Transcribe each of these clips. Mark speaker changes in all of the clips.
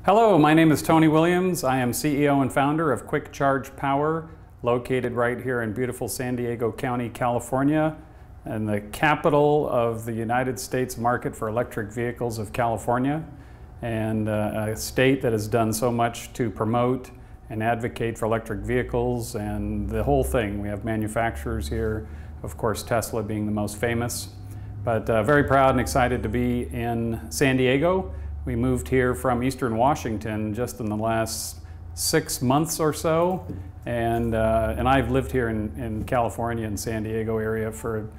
Speaker 1: Hello, my name is Tony Williams. I am CEO and founder of Quick Charge Power, located right here in beautiful San Diego County, California, and the capital of the United States market for electric vehicles of California, and a state that has done so much to promote and advocate for electric vehicles and the whole thing. We have manufacturers here, of course Tesla being the most famous, but very proud and excited to be in San Diego. We moved here from Eastern Washington just in the last 6 months or so, and I've lived here in California and San Diego area for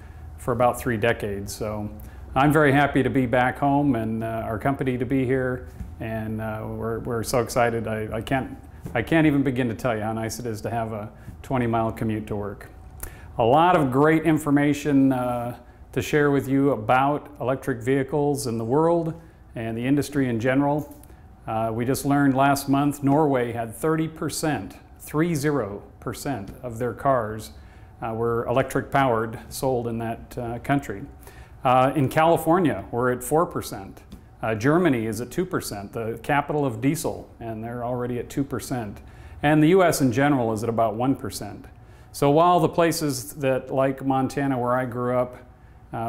Speaker 1: about 3 decades. So I'm very happy to be back home and our company to be here, and we're so excited. I can't even begin to tell you how nice it is to have a 20-mile commute to work. A lot of great information to share with you about electric vehicles in the world and the industry in general. We just learned last month Norway had 30% of their cars were electric powered, sold in that country. In California, we're at 4%. Germany is at 2%, the capital of diesel, and they're already at 2%. And the US in general is at about 1%. So while the places that, like Montana where I grew up,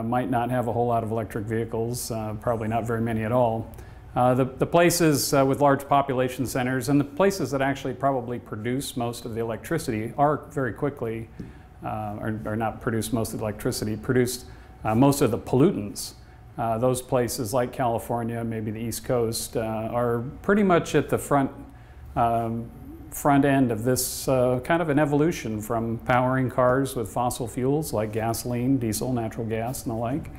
Speaker 1: might not have a whole lot of electric vehicles, probably not very many at all. The places with large population centers and the places that actually probably produce most of the electricity are very quickly, or not produce most of the electricity, produce most of the pollutants. Those places like California, maybe the East Coast, are pretty much at the front end of this kind of an evolution from powering cars with fossil fuels like gasoline, diesel, natural gas, and the like,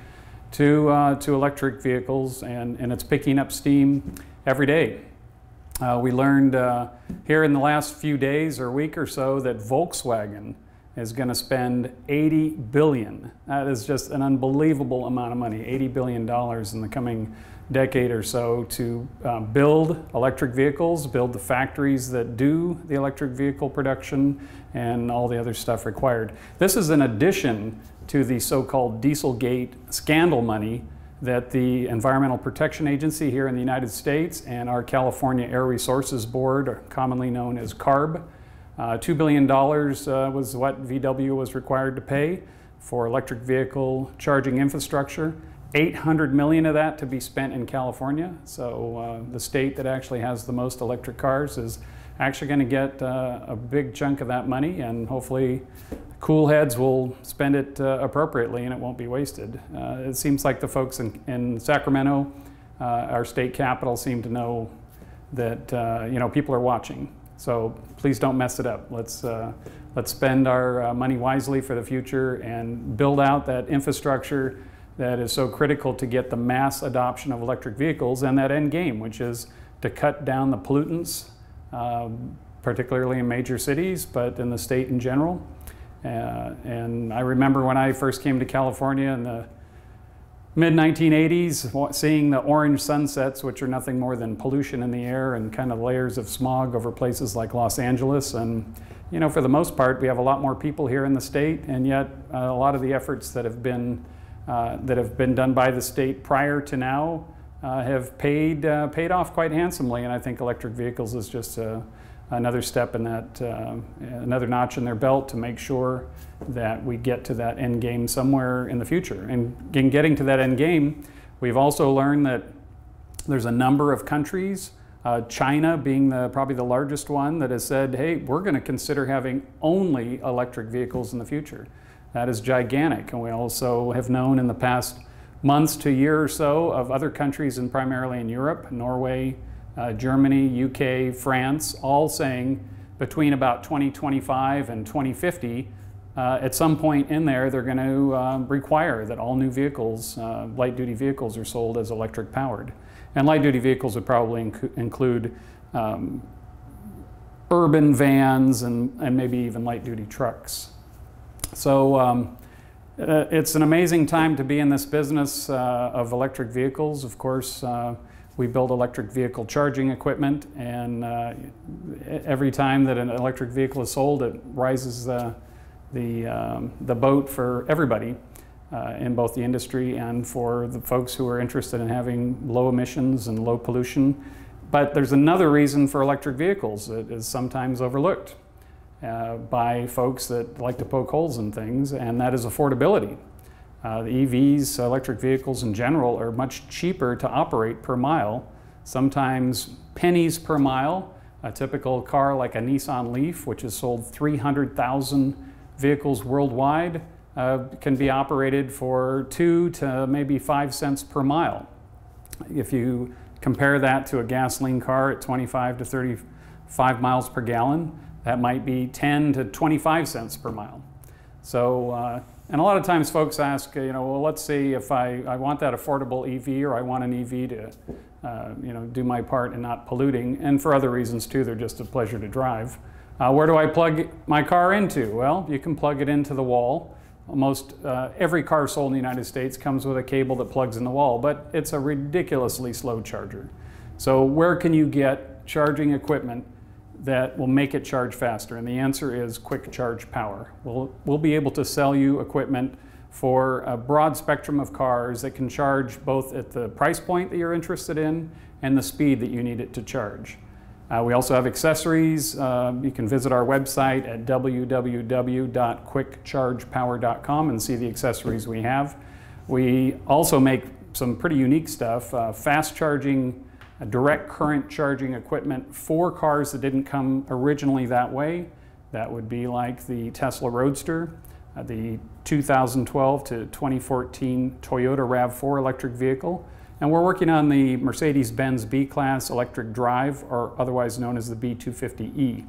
Speaker 1: to electric vehicles, and it's picking up steam every day. We learned here in the last few days or week or so that Volkswagen is going to spend $80 billion. That is just an unbelievable amount of money, $80 billion in the coming decade or so to build electric vehicles, build the factories that do the electric vehicle production and all the other stuff required. This is in addition to the so-called Dieselgate scandal money that the Environmental Protection Agency here in the United States and our California Air Resources Board, commonly known as CARB, $2 billion was what VW was required to pay for electric vehicle charging infrastructure. 800 million of that to be spent in California. So the state that actually has the most electric cars is actually going to get a big chunk of that money, and hopefully cool heads will spend it appropriately and it won't be wasted. It seems like the folks in Sacramento, our state capital, seem to know that people are watching. So please don't mess it up. Let's spend our money wisely for the future and build out that infrastructure that is so critical to get the mass adoption of electric vehicles and that end game, which is to cut down the pollutants, particularly in major cities, but in the state in general. And I remember when I first came to California in the mid-1980s, seeing the orange sunsets, which are nothing more than pollution in the air and kind of layers of smog over places like Los Angeles. And for the most part, we have a lot more people here in the state, and yet a lot of the efforts that have been done by the state prior to now have paid off quite handsomely, and I think electric vehicles is just another step in that, another notch in their belt to make sure that we get to that end game somewhere in the future. And in getting to that end game, we've also learned that there's a number of countries, China being probably the largest one, that has said, hey, we're going to consider having only electric vehicles in the future. That is gigantic, and we also have known in the past months to year or so of other countries, and primarily in Europe, Norway, Germany, UK, France, all saying between about 2025 and 2050, at some point in there, they're going to require that all new vehicles, light-duty vehicles, are sold as electric powered. And light-duty vehicles would probably include urban vans and maybe even light-duty trucks. So it's an amazing time to be in this business of electric vehicles. Of course, we build electric vehicle charging equipment, and every time that an electric vehicle is sold, it rises the boat for everybody in both the industry and for the folks who are interested in having low emissions and low pollution But there's another reason for electric vehicles that is sometimes overlooked by folks that like to poke holes in things, and that is affordability. The EVs, electric vehicles in general, are much cheaper to operate per mile, sometimes pennies per mile. A typical car like a Nissan Leaf, which has sold 300,000 vehicles worldwide, can be operated for 2 to maybe 5 cents per mile. If you compare that to a gasoline car at 25 to 35 miles per gallon, that might be 10 to 25 cents per mile. So, and a lot of times folks ask, you know, well, let's see if I want that affordable EV, or I want an EV to, you know, do my part in not polluting, and for other reasons too, they're just a pleasure to drive. Where do I plug my car into? Well, you can plug it into the wall. Almost every car sold in the United States comes with a cable that plugs in the wall, but it's a ridiculously slow charger. So where can you get charging equipment that will make it charge faster? And the answer is Quick Charge Power. We'll be able to sell you equipment for a broad spectrum of cars that can charge both at the price point that you're interested in and the speed that you need it to charge. We also have accessories. You can visit our website at www.quickchargepower.com and see the accessories we have. We also make some pretty unique stuff, fast charging, direct current charging equipment for cars that didn't come originally that way. That would be like the Tesla Roadster, the 2012 to 2014 Toyota RAV4 electric vehicle. And we're working on the Mercedes-Benz B-Class electric drive, or otherwise known as the B250E.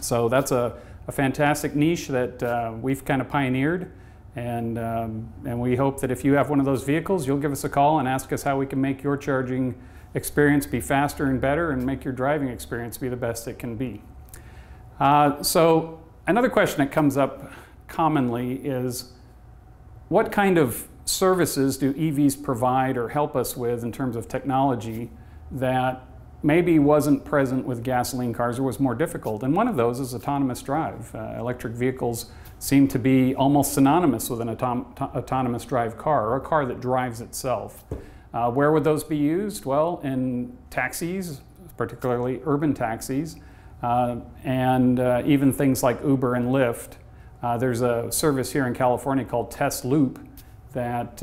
Speaker 1: So that's a fantastic niche that we've kind of pioneered. And we hope that if you have one of those vehicles, you'll give us a call and ask us how we can make your charging experience be faster and better, and make your driving experience be the best it can be. So another question that comes up commonly is, what kind of services do EVs provide or help us with in terms of technology that maybe wasn't present with gasoline cars or was more difficult? And one of those is autonomous drive. Electric vehicles seem to be almost synonymous with an autonomous drive car, or a car that drives itself. Where would those be used? Well, in taxis, particularly urban taxis, and even things like Uber and Lyft. There's a service here in California called Tesloop that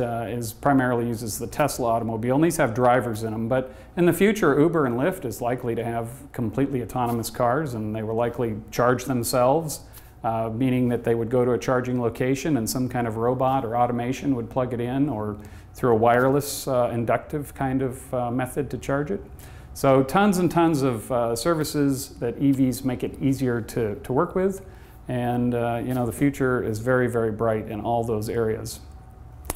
Speaker 1: primarily uses the Tesla automobile, and these have drivers in them. But in the future, Uber and Lyft is likely to have completely autonomous cars, and they will likely charge themselves, meaning that they would go to a charging location and some kind of robot or automation would plug it in, or through a wireless inductive kind of method to charge it. So tons and tons of services that EVs make it easier to work with. And you know, the future is very, very bright in all those areas.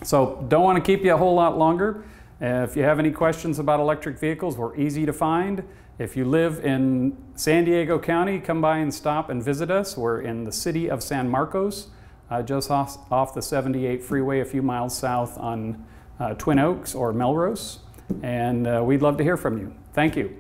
Speaker 1: So don't want to keep you a whole lot longer. If you have any questions about electric vehicles, we're easy to find. If you live in San Diego County, come by and stop and visit us. We're in the city of San Marcos, just off the 78 freeway, a few miles south on Twin Oaks or Melrose. And we'd love to hear from you. Thank you.